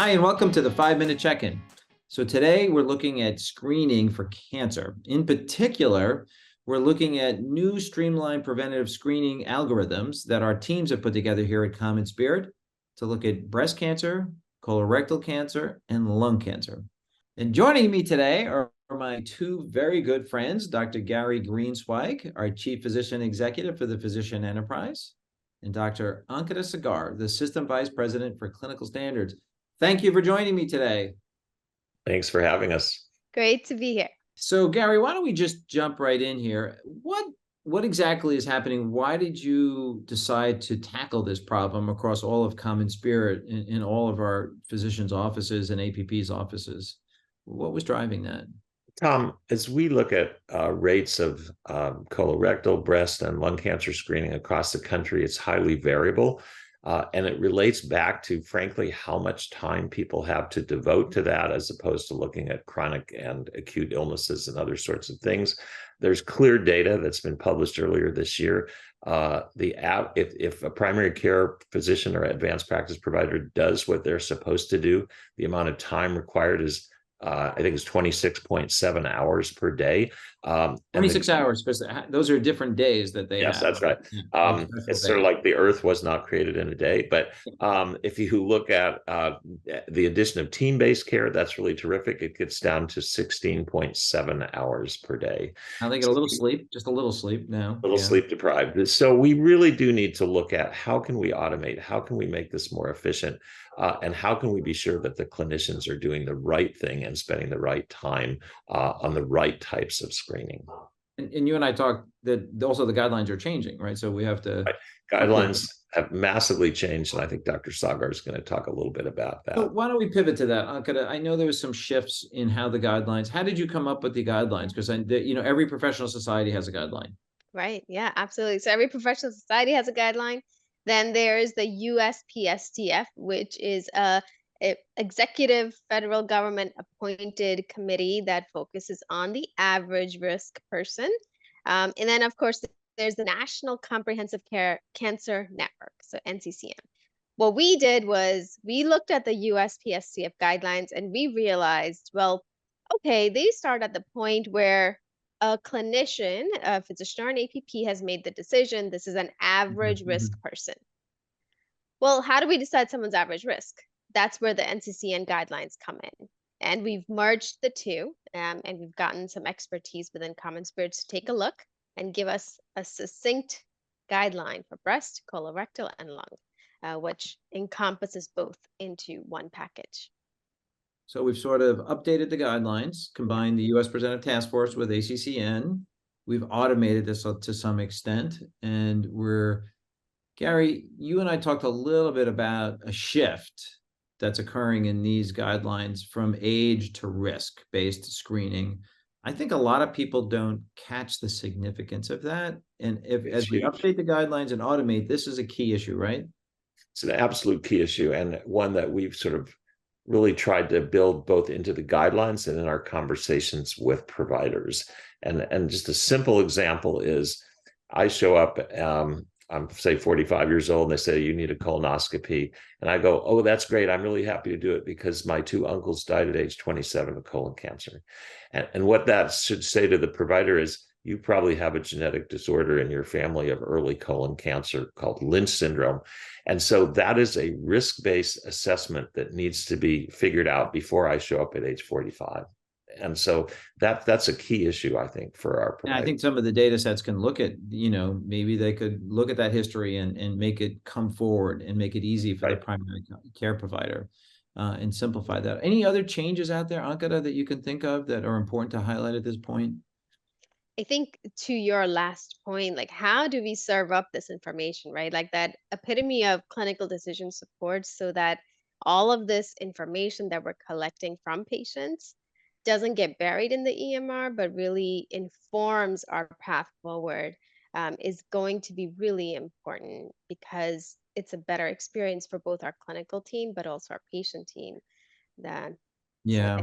Hi, and welcome to the 5-Minute Check-In. So today we're looking at screening for cancer. In particular, we're looking at new streamlined preventative screening algorithms that our teams have put together here at CommonSpirit to look at breast cancer, colorectal cancer, and lung cancer. And joining me today are my two very good friends, Dr. Gary Greenswag, our Chief Physician Executive for the Physician Enterprise, and Dr. Ankita Sagar, the System Vice President for Clinical Standards. Thank you for joining me today. Thanks for having us. Great to be here. So, Gary, why don't we just jump right in here? What exactly is happening? Why did you decide to tackle this problem across all of CommonSpirit in all of our physicians' offices and APP's offices? What was driving that? Tom, as we look at rates of colorectal, breast, and lung cancer screening across the country, it's highly variable. And it relates back to, frankly, how much time people have to devote to that as opposed to looking at chronic and acute illnesses and other sorts of things. There's clear data that's been published earlier this year. If a primary care physician or advanced practice provider does what they're supposed to do, the amount of time required is I think it's 26.7 hours per day. 26 hours, because those are different days that they yes, have. that's right. It's sort of like the earth was not created in a day. But if you look at the addition of team-based care, that's really terrific. It gets down to 16.7 hours per day. Now they get a little sleep, just a little sleep now. A little sleep deprived. So we really do need to look at how can we automate? How can we make this more efficient? And how can we be sure that the clinicians are doing the right thing and spending the right time on the right types of screening? And you and I talked that also the guidelines are changing, right? So we have to... Right. Guidelines have massively changed, and I think Dr. Sagar is going to talk a little bit about that. So why don't we pivot to that? I know there was some shifts in how the guidelines... How did you come up with the guidelines? Because every professional society has a guideline. Right. Yeah, absolutely. So every professional society has a guideline. Then there is the USPSTF, which is a executive federal government appointed committee that focuses on the average risk person. And then, of course, there's the National Comprehensive Cancer Network, so NCCN. What we did was we looked at the USPSTF guidelines and we realized, well, okay, they start at the point where a clinician, a physician or an APP has made the decision, this is an average risk person. Well, how do we decide someone's average risk? That's where the NCCN guidelines come in. And we've merged the two, and we've gotten some expertise within CommonSpirit to take a look and give us a succinct guideline for breast, colorectal, and lung, which encompasses both into one package. So we've sort of updated the guidelines, combined the U.S. Preventive Task Force with ACCN. We've automated this to some extent. And Gary, you and I talked a little bit about a shift that's occurring in these guidelines from age to risk-based screening. I think a lot of people don't catch the significance of that. And as we update the guidelines and automate, this is a key issue, right? It's an absolute key issue, and one that we've sort of really tried to build both into the guidelines and in our conversations with providers. And just a simple example is I show up, I'm say 45 years old, and they say, you need a colonoscopy. And I go, oh, that's great. I'm really happy to do it because my two uncles died at age 27 of colon cancer. And what that should say to the provider is, you probably have a genetic disorder in your family of early colon cancer called Lynch syndrome. And so that is a risk-based assessment that needs to be figured out before I show up at age 45. And so that's a key issue, I think, for our providers. And I think some of the data sets can look at, maybe they could look at that history and make it come forward and make it easy for the primary care provider and simplify that. Any other changes out there, Ankita, that you can think of that are important to highlight at this point? I think to your last point, like how do we serve up this information, right? Like that epitome of clinical decision support so that all of this information that we're collecting from patients doesn't get buried in the EMR, but really informs our path forward is going to be really important because it's a better experience for both our clinical team, but also our patient team. Yeah,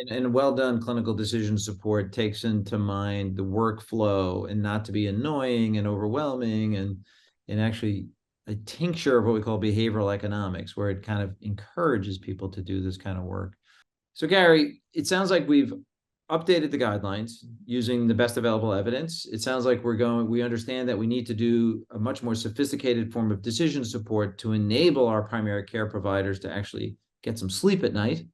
and well done clinical decision support takes into mind the workflow and not to be annoying and overwhelming and actually tincture of what we call behavioral economics, where it kind of encourages people to do this kind of work. So Gary, it sounds like we've updated the guidelines using the best available evidence. It sounds like we understand that we need to do a much more sophisticated form of decision support to enable our primary care providers to actually get some sleep at night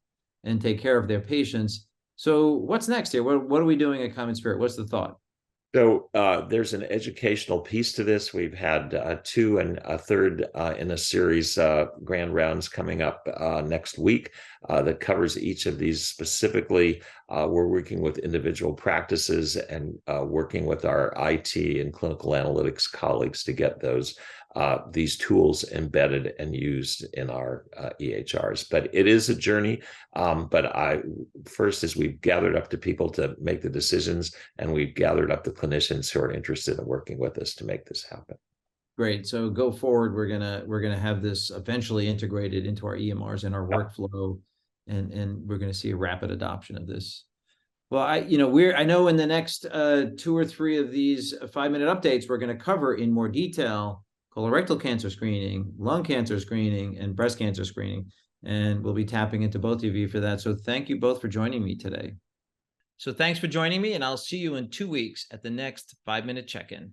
and take care of their patients. So what's next here? What are we doing at CommonSpirit? What's the thought? So there's an educational piece to this. We've had 2 and a third in a series grand rounds coming up next week that covers each of these specifically. We're working with individual practices and working with our IT and clinical analytics colleagues to get these tools embedded and used in our EHRs. But it is a journey. But first is we've gathered up the people to make the decisions, and we've gathered up the clinicians who are interested in working with us to make this happen. Great. So go forward, we're gonna have this eventually integrated into our EMRs and our workflow, and we're gonna see a rapid adoption of this. Well, I know in the next 2 or 3 of these 5-minute updates, we're going to cover in more detail colorectal cancer screening, lung cancer screening, and breast cancer screening. And we'll be tapping into both of you for that. So thank you both for joining me today. So thanks for joining me, and I'll see you in 2 weeks at the next 5-minute check-in.